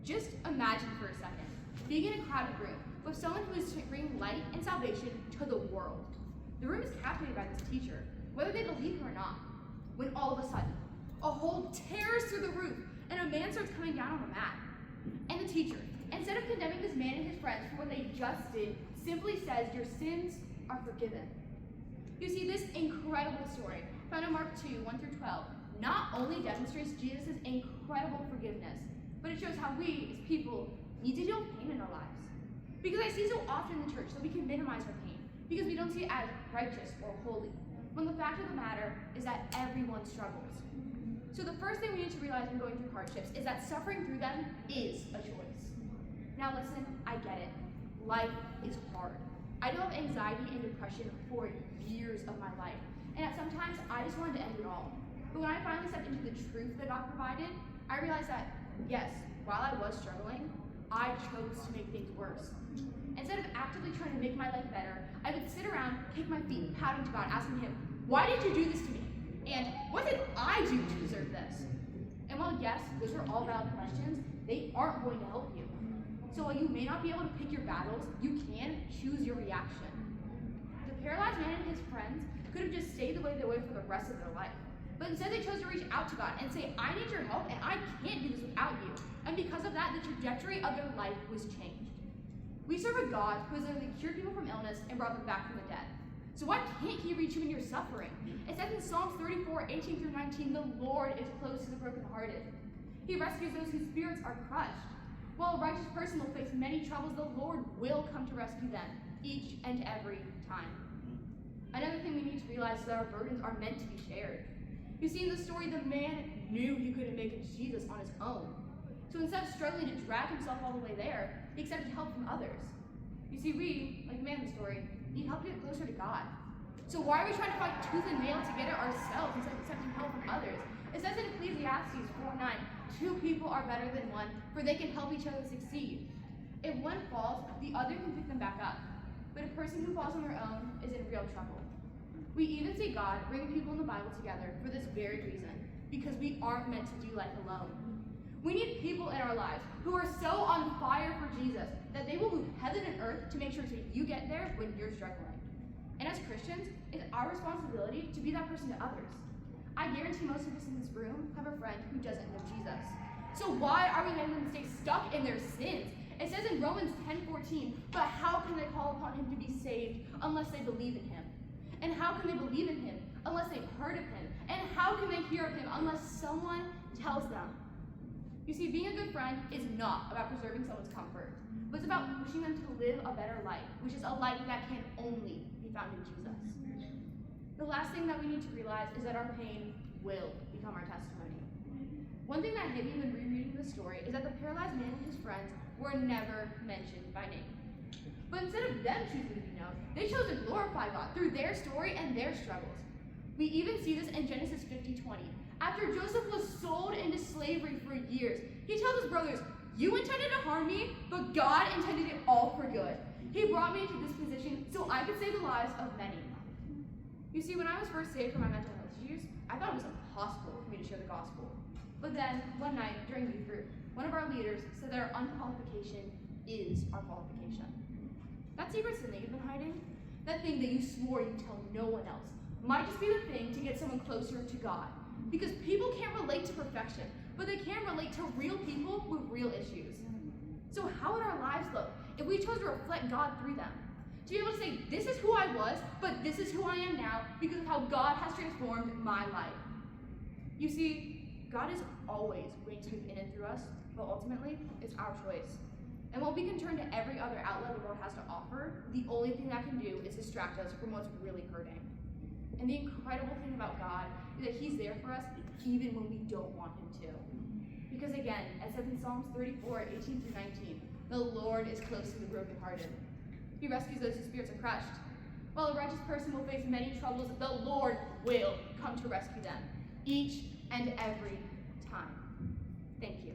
Just imagine for a second, being in a crowded room with someone who is bringing light and salvation to the world. The room is captivated by this teacher, whether they believe him or not, when all of a sudden, a hole tears through the roof and a man starts coming down on the mat. And the teacher, instead of condemning this man and his friends for what they just did, simply says, "Your sins are forgiven." You see, this incredible story, found in Mark 2, 1 through 12, not only demonstrates Jesus' incredible forgiveness, but it shows how we, as people, need to deal with pain in our lives. Because I see so often in the church that we can minimize our pain, because we don't see it as righteous or holy, when the fact of the matter is that everyone struggles. So the first thing we need to realize when going through hardships is that suffering through them is a choice. Now listen, I get it. Life is hard. I dealt with anxiety and depression for years of my life, and at sometimes I just wanted to end it all. But when I finally stepped into the truth that God provided, I realized that, yes, while I was struggling, I chose to make things worse. Instead of actively trying to make my life better, I would sit around, kick my feet, pouting to God, asking him, "Why did you do this to me? And what did I do to deserve this?" And while yes, those are all valid questions, they aren't going to help you. So while you may not be able to pick your battles, you can choose your reaction. The paralyzed man and his friends could have just stayed the way they were for the rest of their life. But instead they chose to reach out to God and say, "I need your help and I can't do this without you." And because of that, the trajectory of their life was changed. We serve a God who has literally cured people from illness and brought them back from the dead. So why can't he reach you in your suffering? It says in Psalms 34, 18 through 19, the Lord is close to the brokenhearted. He rescues those whose spirits are crushed. While a righteous person will face many troubles, the Lord will come to rescue them each and every time. Another thing we need to realize is that our burdens are meant to be shared. You see, in the story, the man knew he couldn't make it to Jesus on his own. So instead of struggling to drag himself all the way there, he accepted help from others. You see, we, like the man in the story, need help to get closer to God. So why are we trying to fight tooth and nail to get it ourselves instead of accepting help from others? It says in Ecclesiastes 4:9, "Two people are better than one, for they can help each other succeed. If one falls, the other can pick them back up. But a person who falls on their own is in real trouble." We even see God bring people in the Bible together for this very reason, because we aren't meant to do life alone. We need people in our lives who are so on fire for Jesus that they will move heaven and earth to make sure that you get there when you're struggling. And as Christians, it's our responsibility to be that person to others. I guarantee most of us in this room have a friend who doesn't know Jesus. So why are we letting them stay stuck in their sins? It says in Romans 10:14, "But how can they call upon him to be saved unless they believe in him? And how can they believe in him unless they've heard of him? And how can they hear of him unless someone tells them?" You see, being a good friend is not about preserving someone's comfort, but it's about pushing them to live a better life, which is a life that can only be found in Jesus. The last thing that we need to realize is that our pain will become our testimony. One thing that hit me when rereading the story is that the paralyzed man and his friends were never mentioned by name. But instead of them choosing to be known, they chose to glorify God through their story and their struggles. We even see this in Genesis 50:20. After Joseph was sold into slavery for years, he tells his brothers, "You intended to harm me, but God intended it all for good. He brought me into this position so I could save the lives of many." You see, when I was first saved from my mental health issues, I thought it was impossible for me to share the gospel. But then, one night during youth group, one of our leaders said that our unqualification is our qualification. That secret sin that you've been hiding, that thing that you swore you'd tell no one else, might just be the thing to get someone closer to God. Because people can't relate to perfection, but they can relate to real people with real issues. So how would our lives look if we chose to reflect God through them? To be able to say, this is who I was, but this is who I am now because of how God has transformed my life. You see, God is always going to move in and through us, but ultimately, it's our choice. And while we can turn to every other outlet the Lord has to offer, the only thing that can do is distract us from what's really hurting. And the incredible thing about God is that he's there for us even when we don't want him to. Because again, as said in Psalms 34, 18 through 19, the Lord is close to the brokenhearted. He rescues those whose spirits are crushed. While a righteous person will face many troubles, the Lord will come to rescue them each and every time. Thank you.